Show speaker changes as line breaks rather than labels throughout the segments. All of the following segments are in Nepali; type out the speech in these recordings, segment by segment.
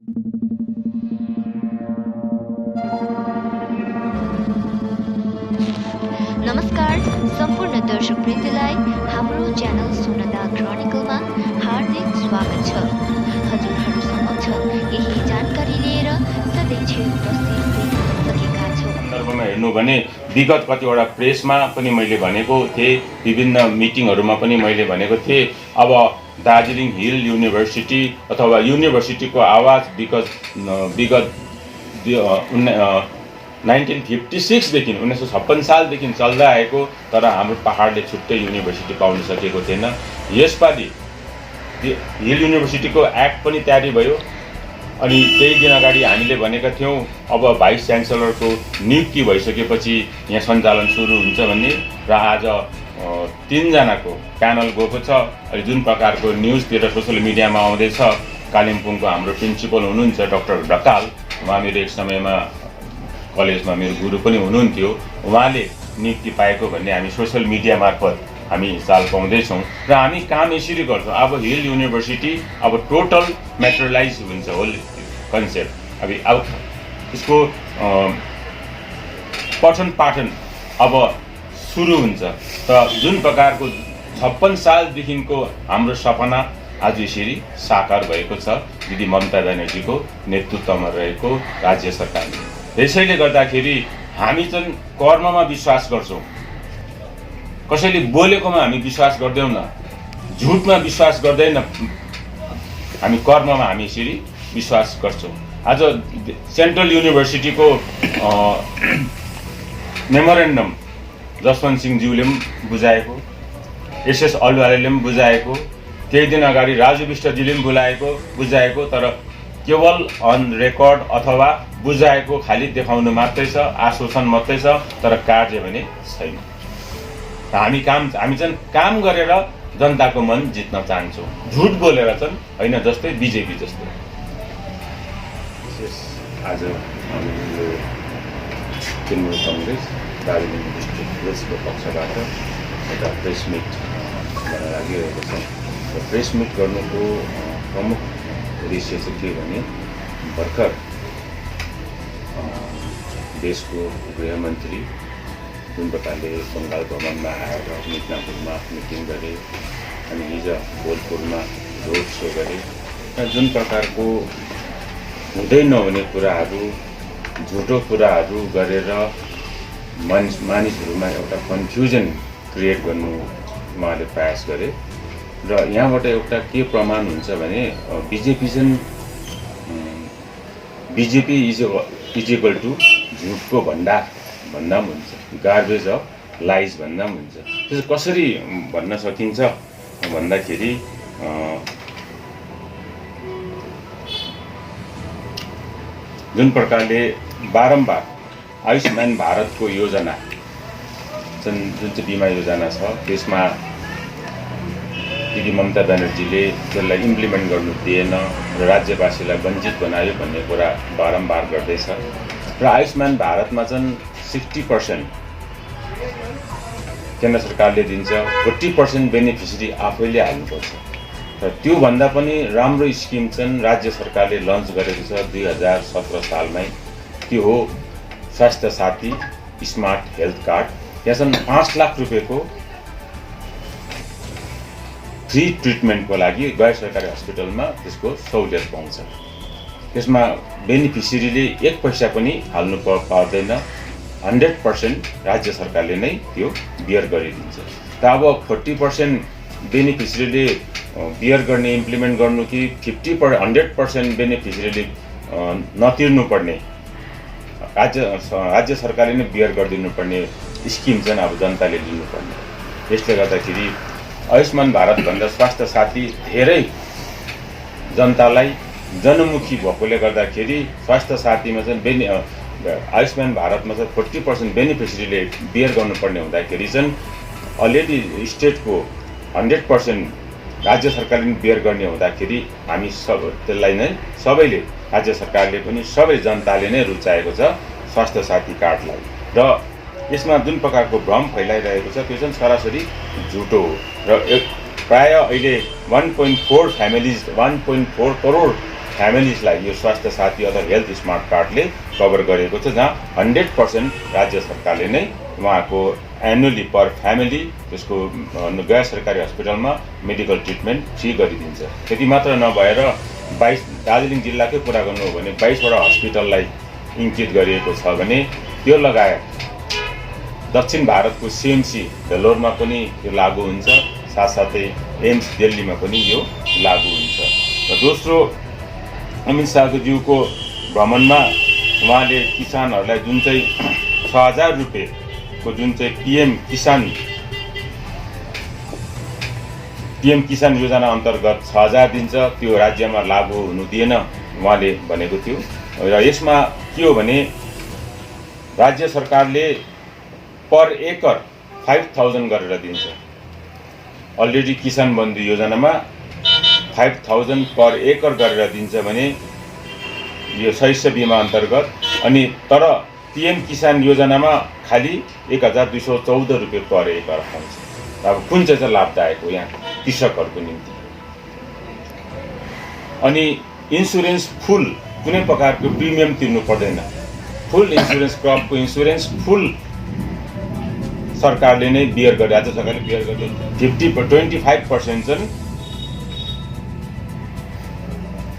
नमस्कार सम्पूर्ण दर्शकवृन्दलाई हाम्रो च्यानल सोनादा क्रोनिकलमा हार्दिक स्वागत छ। हजुरहरू समक्ष यही जानकारी लिएर सधैँ उपस्थित हुन सकेका छौँ।
सन्दर्भमा हेर्नु भने विगत कतिवटा प्रेसमा पनि मैले भनेको थिएँ, विभिन्न मिटिङहरूमा पनि मैले भनेको थिएँ। अब दार्जिलिङ हिल युनिभर्सिटी अथवा युनिभर्सिटीको आवाज विगत 1956देखि 1956 सालदेखि चल्दै आएको, तर हाम्रो पहाडले छुट्टै युनिभर्सिटी पाउन सकेको थिएन। यसपालि हिल युनिभर्सिटीको एक्ट पनि तयारी भयो अनि केही दिन अगाडि हामीले भनेका थियौँ अब भाइस च्यान्सलरको नियुक्ति भइसकेपछि यहाँ सञ्चालन सुरु हुन्छ भन्ने, र आज 3 जनाको प्यानल गएको छ। अनि जुन प्रकारको न्युजतिर सोसियल मिडियामा आउँदैछ, कालिम्पोङको हाम्रो प्रिन्सिपल हुनुहुन्छ डाक्टर ढकाल, उहाँ मेरो एक समयमा कलेजमा मेरो गुरु पनि हुनुहुन्थ्यो, उहाँले नियुक्ति पाएको भन्ने हामी सोसियल मिडिया मार्फत हामी चाल पाउँदैछौँ। र हामी काम यसरी गर्छौँ। अब हिल युनिभर्सिटी अब टोटल मेटेरियलाइज हुन्छ होल कन्सेप्ट। अब यसको पठन पाठन अब सुरु हुन्छ। त जुन प्रकारको 56 सालदेखिको हाम्रो सपना आज यसरी साकार भएको छ दिदी ममता ब्यानर्जीको नेतृत्वमा रहेको राज्य सरकारले। यसैले गर्दाखेरि हामी चाहिँ कर्ममा विश्वास गर्छौँ। कसैले बोलेकोमा हामी विश्वास गर्दैनौँ, झुटमा विश्वास गर्दैन, हामी कर्ममा हामी यसरी विश्वास गर्छौँ। आज सेन्ट्रल युनिभर्सिटीको मेमोरेन्डम जसवन्त सिंहज्यूले पनि बुझाएको, एसएस अलवालेले पनि बुझाएको, केही दिन अगाडि राजु विष्टजीले पनि बुझाएको, तर केवल अन रेकर्ड अथवा बुझाएको खालि देखाउनु मात्रै छ, आश्वासन मात्रै छ, तर कार्य भने छैन। हामी चाहिँ काम गरेर जनताको मन जित्न चाहन्छौँ, झुट बोलेर चाहिँ होइन, जस्तै बिजेपी जस्तै। आज तृणमूल कङ्ग्रेस दार्जिलिङ डिस्ट्रिक्ट प्रेसको पक्षबाट एउटा प्रेस मिट गर्न लागिरहेको छ। र प्रेस मिट गर्नुको प्रमुख उद्देश्य चाहिँ के भने भर्खर देशको गृहमन्त्री जुन प्रकारले बङ्गाल भ्रमणमा आएर मिदनापुरमा मिटिङ गरे अनि हिजो बोलपुरमा रोड सो गरे, र जुन प्रकारको हुँदै नहुने कुराहरू, झुटो कुराहरू गरेर मानिसहरूमा एउटा कन्फ्युजन क्रिएट गर्नु उहाँले प्रयास गरे। र यहाँबाट एउटा के प्रमाण हुन्छ भने बिजेपी इज इक्वल टु झुटको भण्डार भन्दा पनि हुन्छ, गार्बेज अफ लाइज भन्दा पनि हुन्छ। त्यसो कसरी भन्न सकिन्छ भन्दाखेरि जुन प्रकारले बारम्बार आयुष्मान भारतको योजना जुन चाहिँ बिमा योजना छ, त्यसमा दिदी ममता ब्यानर्जीले त्यसलाई इम्प्लिमेन्ट गर्नु दिएन र राज्यवासीलाई वञ्चित बनायो भन्ने कुरा बारम्बार गर्दैछ। र आयुष्मान भारतमा चाहिँ 60% केन्द्र सरकारले दिन्छ, 40% बेनिफिसियरी आफैले हाल्नुपर्छ। र त्योभन्दा पनि राम्रो स्किम चाहिँ राज्य सरकारले लन्च गरेको छ 2017 सालमै, त्यो हो स्वास्थ्य साथी स्मार्ट हेल्थ कार्ड। यहाँ चाहिँ 5 लाख रुपियाँको फ्री ट्रिटमेन्टको लागि गैर सरकारी हस्पिटलमा त्यसको सहुलियत पाउँछ। त्यसमा बेनिफिसियरीले 1 पैसा पनि हाल्नु पर्दैन, 100% राज्य सरकारले नै त्यो बियर गरिदिन्छ। त अब 40% बेनिफिसियरीले बियर गर्ने इम्प्लिमेन्ट गर्नु कि 100% बेनिफिसियरीले नतिर्नु पर्ने, राज्य सरकारले नै बियर गरिदिनु पर्ने स्किम चाहिँ अब जनताले लिनुपर्ने। यसले गर्दाखेरि आयुष्मान भारतभन्दा स्वास्थ्य साथी धेरै जनतालाई जनमुखी भएकोले गर्दाखेरि स्वास्थ्य साथीमा चाहिँ आयुष्मान भारतमा चाहिँ 40% बेनिफिसियरीले बियर गर्नुपर्ने हुँदाखेरि चाहिँ अलरेडी स्टेटको 100% राज्य सरकारले बियर गर्ने हुँदाखेरि हामी त्यसलाई नै सबैले, राज्य सरकारले पनि सबै जनताले नै रुचाएको छ स्वास्थ्य साथी कार्डलाई। र यसमा जुन प्रकारको भ्रम फैलाइरहेको छ त्यो चाहिँ सरासरी झुटो हो। र प्राय अहिले 1.4 करोड फ्यामिलीजलाई यो स्वास्थ्य साथी अथवा हेल्थ स्मार्ट कार्डले कभर गरेको छ, जहाँ 100% राज्य सरकारले नै उहाँको एनुअली पर फ्यामिली त्यसको गैर सरकारी हस्पिटलमा मेडिकल ट्रिटमेन्ट फ्री गरिदिन्छ। त्यति मात्र नभएर 22 दार्जिलिङ जिल्लाकै कुरा गर्नु हो भने 22वटा हस्पिटललाई इङ्कित गरिएको छ भने त्यो लगायत दक्षिण भारतको CMC भेल्लोरमा पनि यो लागू हुन्छ, साथसाथै एम्स दिल्लीमा पनि यो लागू हुन्छ। र दोस्रो, अमित शाहज्यूको भ्रमणमा उहाँले किसानहरूलाई जुन चाहिँ 6000 रुपियाँको जुन चाहिँ PM किसान योजना अन्तर्गत 6000 दिन्छ, त्यो राज्यमा लागू हुनु दिएन उहाँले भनेको थियो। र यसमा के हो भने राज्य सरकारले पर एकर 5000 गरेर दिन्छ। अलरेडी किसान बन्धु योजनामा 5000 पर एकर गरेर दिन्छ भने यो शस्य बिमा अन्तर्गत, अनि तर PM किसान योजनामा खालि 1214 रुपियाँ पर एकर आउँछ। अब कुन चाहिँ लाभदायक हो यहाँ कृषकहरूको निम्ति? अनि इन्सुरेन्स फुल, कुनै प्रकारको प्रिमियम तिर्नु पर्दैन, फुल इन्सुरेन्स, क्रपको इन्सुरेन्स फुल सरकारले नै बियर गरे, राज्य सरकारले बियर गर्दै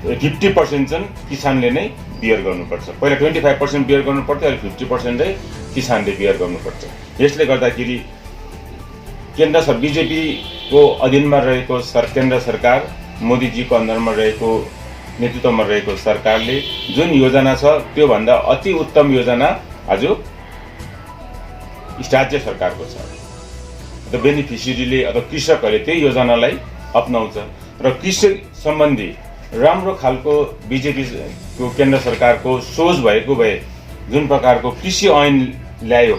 50% चाहिँ किसानले नै बियर गर्नुपर्छ। पहिला 25% बियर गर्नुपर्थ्यो, अहिले 50% चाहिँ किसानले बियर गर्नुपर्छ। यसले गर्दाखेरि केन्द्र बिजेपीको अधीनमा रहेको केन्द्र सरकार, मोदीजीको अन्डरमा रहेको नेतृत्वमा रहेको सरकारले जुन योजना छ त्योभन्दा अति उत्तम योजना आज राज्य सरकारको छ। द बेनिफिसियरीले अथवा कृषकहरूले त्यही योजनालाई अपनाउँछ र कृषि सम्बन्धी राम्रो खालको बिजेपीको केन्द्र सरकारको सोच भएको भए जुन प्रकारको कृषि ऐन ल्यायो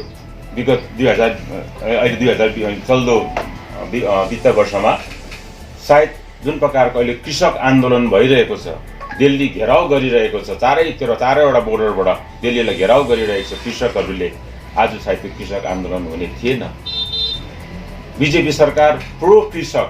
विगत 2020 चल्दो वित्त वर्षमा, सायद जुन प्रकारको अहिले कृषक आन्दोलन भइरहेको छ, दिल्ली घेराउ गरिरहेको छ, चारैवटा बोर्डरबाट दिल्लीलाई घेराउ गरिरहेको छ कृषकहरूले, आज सायद त्यो कृषक आन्दोलन हुने थिएन। बिजेपी सरकार प्रो कृषक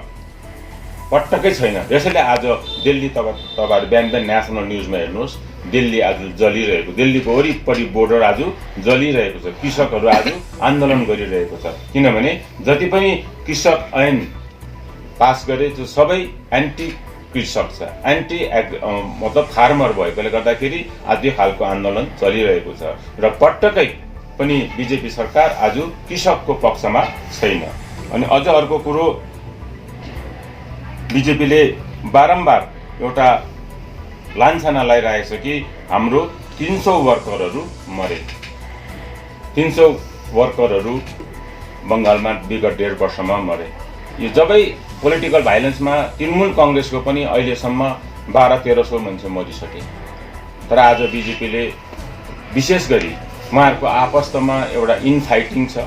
पटक्कै छैन। यसैले आज दिल्ली तपाईहरु बिहान नेसनल न्युजमा हेर्नुहोस्, दिल्ली आज जलिरहेको, दिल्लीको वरिपरि बोर्डर आज जलिरहेको छ, कृषकहरू आज आन्दोलन गरिरहेको छ। किनभने जति पनि कृषक ऐन पास गरे त्यो सबै एन्टी कृषक छ, एन्टी मतलब फार्मर भएकोले गर्दाखेरि आज यो खालको आन्दोलन चलिरहेको छ र पटक्कै पनि बिजेपी सरकार आज कृषकको पक्षमा छैन। अनि अझ अर्को कुरो, बिजेपीले बारम्बार एउटा लान्छना लगाइरहेको छ कि हाम्रो 300 वर्करहरू मरे। 300 वर्करहरू बङ्गालमा विगत 1.5 वर्षमा मरे। यो जबै पोलिटिकल भाइलेन्समा तृणमूल कांग्रेसको पनि अहिलेसम्म 1200-1300 मान्छे मरिसके। तर आज बिजेपीले विशेष गरी उहाँहरूको आपस्तमा एउटा इनफाइटिङ छ,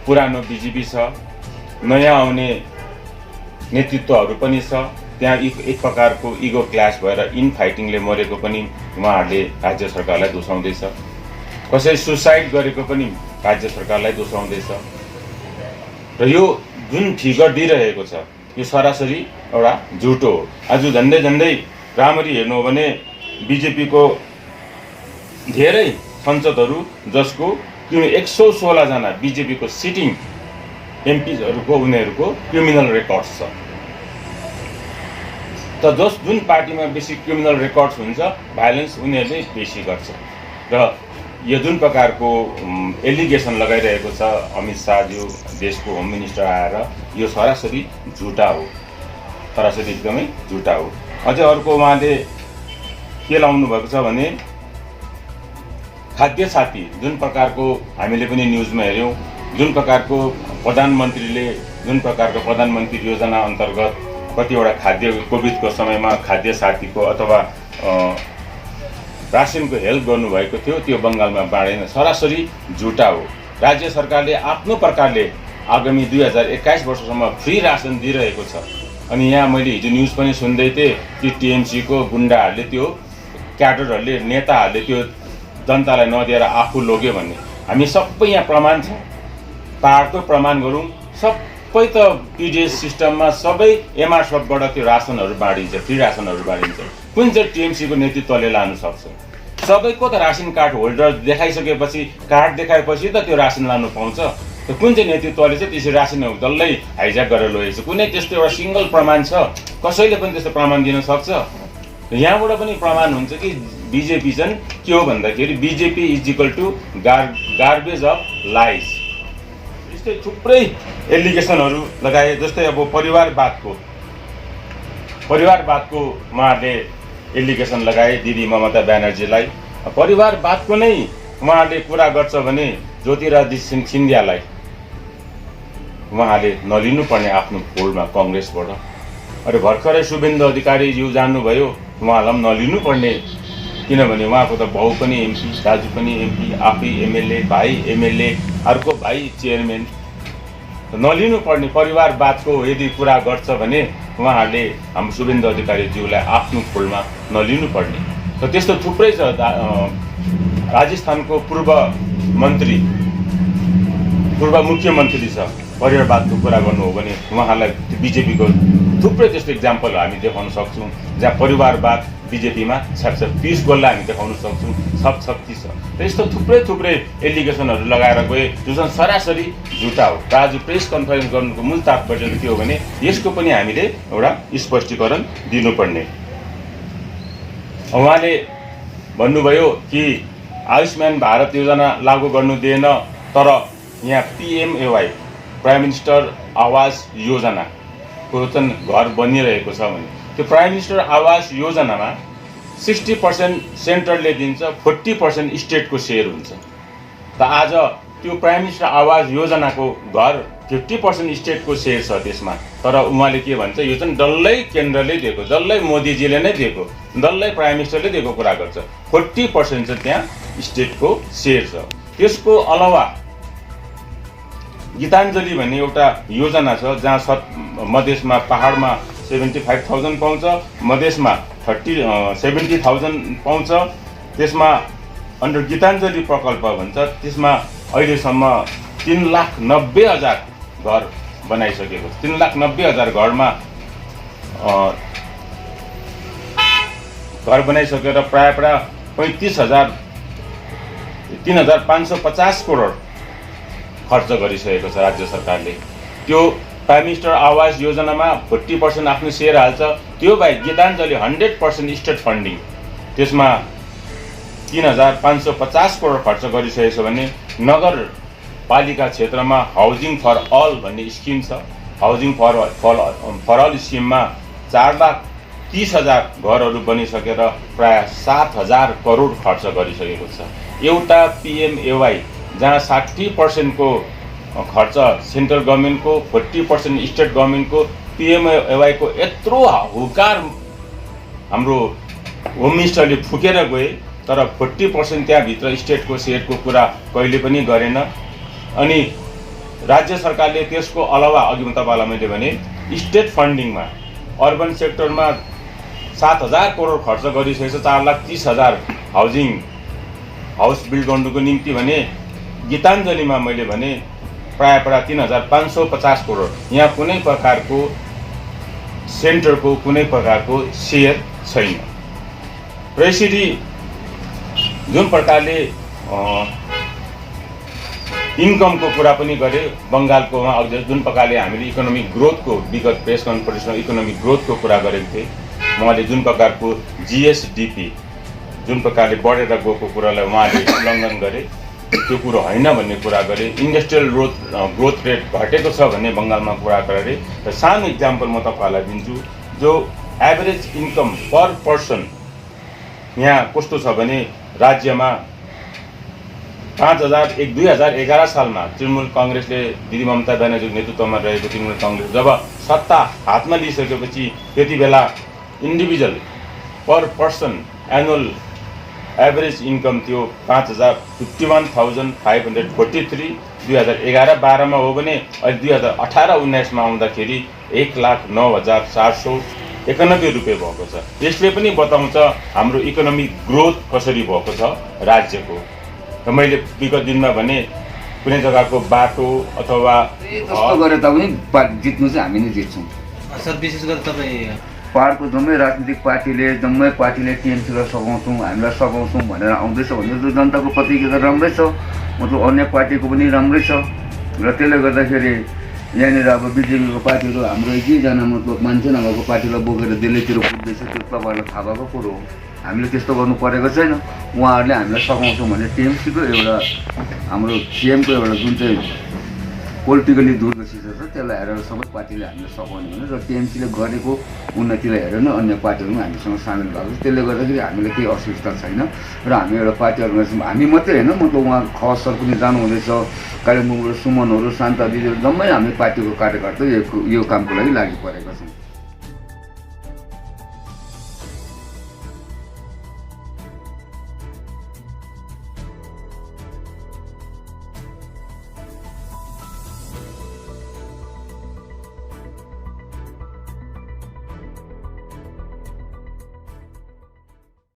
पुरानो बिजेपी छ, नयाँ आउने नेतृत्वहरू पनि छ, त्यहाँ एक प्रकारको इगो क्ल्यास भएर इनफाइटिङले मरेको पनि उहाँहरूले राज्य सरकारलाई दोषाउँदैछ। कसै सुसाइड गरेको पनि राज्य सरकारलाई दोषाउँदैछ। र यो जुन फिगर दिइरहेको छ यो सरासरी एउटा झुटो हो। आज झन्डै राम्ररी हेर्नु हो भने बिजेपीको धेरै संसदहरू जसको 116 जना बिजेपीको सिटिङ एमपीहरूको उनीहरूको क्रिमिनल रेकर्ड्स छ। त जुन पार्टीमा बेसी क्रिमिनल रेकर्ड्स हुन्छ भाइलेन्स उनीहरूले बेसी गर्छ। र यो जुन प्रकारको एलिगेसन लगाइरहेको छ अमित शाहज्यू, देशको होम मिनिस्टर आएर, यो सरासरी झुटा हो, सरासरी एकदमै झुटा हो। अझै अर्को उहाँले के लाउनु भएको छ भने खाद्य साथी, जुन प्रकारको हामीले पनि न्युजमा हेऱ्यौँ, जुन प्रकारको प्रधानमन्त्री योजना अन्तर्गत कतिवटा खाद्य कोभिडको समयमा खाद्य साथीको अथवा रासिनको हेल्प गर्नुभएको थियो, त्यो बङ्गालमा बाँडेन, सरासरी झुटा हो। राज्य सरकारले आफ्नो प्रकारले आगामी 2021 वर्षसम्म फ्री रासन दिइरहेको छ। अनि यहाँ मैले हिजो न्युज पनि सुन्दै थिएँ कि टिएमसीको गुन्डाहरूले, त्यो क्याडरहरूले, नेताहरूले त्यो जनतालाई नदिएर आफू लोग्यो भन्ने। हामी सबै यहाँ प्रमाण छ, पाहाडको प्रमाण गरौँ। सबै त पिडिएस सिस्टममा सबै एमआरएफबाट त्यो रासनहरू बाँडिन्छ, फ्री रासनहरू बाँडिन्छ। कुन चाहिँ टिएमसीको नेतृत्वले लानु सक्छ? सबैको त रासन कार्ड होल्डर देखाइसकेपछि, कार्ड देखाएपछि त त्यो रासन लानु पाउँछ। कुन चाहिँ नेतृत्वले चाहिँ त्यसरी रासन डल्लै हाइज्याक गरेर लगेको छ? कुनै त्यस्तो एउटा सिङ्गल प्रमाण छ? कसैले पनि त्यस्तो प्रमाण दिन सक्छ? यहाँबाट पनि प्रमाण हुन्छ कि बिजेपी चाहिँ के हो भन्दाखेरि BJP is equal to garbage of lies. यस्तै थुप्रै एलिगेसनहरू लगाए, जस्तै अब परिवारवादको उहाँहरूले एलिगेसन लगाए दिदी ममता ब्यानर्जीलाई। परिवारवादको नै उहाँहरूले कुरा गर्छ भने ज्योतिरादित्य सिन्धियालाई उहाँले नलिनुपर्ने आफ्नो फोल्डमा कङ्ग्रेसबाट। अरे भर्खरै शुभेन्दु अधिकारीज्यू जान्नुभयो, उहाँलाई पनि नलिनुपर्ने, किनभने उहाँको त बाउ पनि एमपी, दाजु पनि एमपी, आफै एमएलए, भाइ एमएलए, अर्को भाइ चेयरम्यान। नलिनुपर्ने परिवारवादको यदि कुरा गर्छ भने उहाँहरूले हाम्रो शुभेन्दु अधिकारीज्यूलाई आफ्नो फोल्डमा नलिनुपर्ने। र त्यस्तो थुप्रै छ। राजस्थानको पूर्व मुख्यमन्त्री छ, परिवारवादको कुरा गर्नु हो भने उहाँलाई बिजेपीको थुप्रै त्यस्तो इक्जाम्पल हामी देखाउन सक्छौँ जहाँ परिवारवाद बिजेपीमा छ्याप्छ। पीयूष गोललाई हामी देखाउन सक्छौँ, शक्ति छ। र यस्तो थुप्रै एलिगेसनहरू लगाएर गए जो चाहिँ सरासरी झुटा हो। र आज प्रेस कन्फरेन्स गर्नुको मूल तात्पर्य के हो भने यसको पनि हामीले एउटा स्पष्टीकरण दिनुपर्ने। उहाँले भन्नुभयो कि आयुष्मान भारत योजना लागू गर्नु दिएन, तर यहाँ पिएमएवाई प्राइम मिनिस्टर आवास योजनाको चाहिँ घर बनिरहेको छ भने त्यो प्राइम मिनिस्टर आवास योजनामा 60% सेन्ट्रलले दिन्छ, 40% स्टेटको सेयर हुन्छ। त आज त्यो प्राइम मिनिस्टर आवास योजनाको घर 50% स्टेटको सेयर छ त्यसमा। तर उहाँले के भन्छ, यो चाहिँ डल्लै केन्द्रले दिएको, डल्लै मोदीजीले नै दिएको, डल्लै प्राइम मिनिस्टरले दिएको कुरा गर्छ। 40% चाहिँ त्यहाँ स्टेटको सेयर छ। त्यसको अलावा गीताञ्जली भन्ने एउटा योजना छ जहाँ मधेसमा पहाडमा 75,000 पाउँछ, मधेसमा 70,000 पाउँछ। त्यसमा अन्डर गीताञ्जली प्रकल्प भन्छ, त्यसमा अहिलेसम्म 3,90,000 घर बनाइसकेको छ। 3,90,000 घरमा घर बनाइसकेर प्राय 3,550 करोड खर्च गरिसकेको छ राज्य सरकारले। त्यो प्राइम मिनिस्टर आवास योजनामा 40% आफ्नो सेयर हाल्छ। त्यो बाहेक गीताञ्जली 100% स्टेट फन्डिङ, त्यसमा 3,550 करोड खर्च गरिसकेको छ भने नगरपालिका क्षेत्रमा हाउसिङ फर अल भन्ने स्किम छ। हाउसिङ फर अल स्किममा 4,30,000 घरहरू बनिसकेर प्राय 7,000 करोड खर्च गरिसकेको छ। एउटा पिएमएवाई जहाँ 60% को खर्च सेन्ट्रल गभर्मेन्टको, 40% स्टेट गभर्मेन्टको, पिएमएवाई को यत्रो हुकार हाम्रो होम मिनिस्टरले फुकेर गए, तर 40% त्यहाँभित्र स्टेटको सेयरको कुरा कहिले पनि गरेन। अनि राज्य सरकारले त्यसको अलावा अघि तपाईँलाई मैले भने स्टेट फन्डिङमा अर्बन सेक्टरमा 7,000 करोड खर्च गरिसकेको छ, 4,30,000 हाउस बिल्ड गर्नुको निम्ति भने गीताञ्जलीमा मैले भने प्राय 3,550 करोड। यहाँ कुनै प्रकारको सेन्टरको कुनै प्रकारको सेयर छैन। र यसरी जुन प्रकारले इन्कमको कुरा पनि गरे बङ्गालकोमा, जुन प्रकारले हामीले इकोनोमिक ग्रोथको विगत प्रेस कन्फरेन्समा इकोनोमिक ग्रोथको कुरा गरेको थिएँ, उहाँले जुन प्रकारको जिएसडिपी जुन प्रकारले बढेर गएको कुरालाई उहाँले उल्लङ्घन गरे, त्यो कुरो होइन भन्ने कुरा गरे। इन्डस्ट्रियल ग्रोथ रेट घटेको छ भन्ने बङ्गालमा कुरा गरे। र सानो इक्जाम्पल म तपाईँहरूलाई दिन्छु, जो एभरेज इन्कम पर पर्सन यहाँ कस्तो छ भने राज्यमा 2011 सालमा तृणमूल काङ्ग्रेसले दिदी ममता ब्यानर्जीको नेतृत्वमा रहेको तृणमूल काङ्ग्रेस जब सत्ता हातमा लिइसकेपछि त्यति बेला इन्डिभिजुअल पर पर्सन एनुअल एभरेज इन्कम थियो 51,543। 2011-12 हो भने अहिले 2018-19 आउँदाखेरि 1,09,491 रुपियाँ भएको छ। यसले पनि बताउँछ हाम्रो इकोनोमिक ग्रोथ कसरी भएको छ राज्यको। र मैले विगत दिनमा भने कुनै जग्गाको बाटो अथवा
जस्तो गरे तापनि जित्नु चाहिँ हामी नै जित्छौँ।
सर विशेष गरी तपाईँ
पहाडको जम्मै राजनीतिक पार्टीले टिएमसीलाई सघाउँछौँ हामीलाई सघाउँछौँ भनेर आउँदैछ भने त जनताको प्रतिक्रिया राम्रै छ, मतलब अन्य पार्टीको पनि राम्रै छ। र त्यसले गर्दाखेरि यहाँनिर अब बिजेपीको पार्टीहरू हाम्रो एकैजना मतलब मान्छे नभएको पार्टीलाई बोकेर दिल्लीतिर कुद्दैछ, त्यो तपाईँहरूलाई थाहा भएको कुरो हो। हामीले त्यस्तो गर्नु परेको छैन। उहाँहरूले हामीलाई सघाउँछौँ भने टिएमसीको एउटा हाम्रो सिएमको एउटा जुन चाहिँ पोलिटिकली दुर्दशिता छ त्यसलाई हेरेर सबै पार्टीले हामीले सघाउने भने र टिएमसीले गरेको उन्नतिलाई हेरेर नै अन्य पार्टीहरू पनि हामीसँग सामेल भएको छ। त्यसले गर्दाखेरि हामीले केही असुविस्ता छैन र हामी एउटा पार्टी अर्गनाइजेसन हामी मात्रै होइन, मतलब उहाँ खवास सर पनि जानुहुँदैछ, कालिम्पोङबाट सुमनहरू, शान्ता दिदीहरू जम्मै हामी पार्टीको कार्यकर्ता यो कामको लागि लागि परेका छौँ।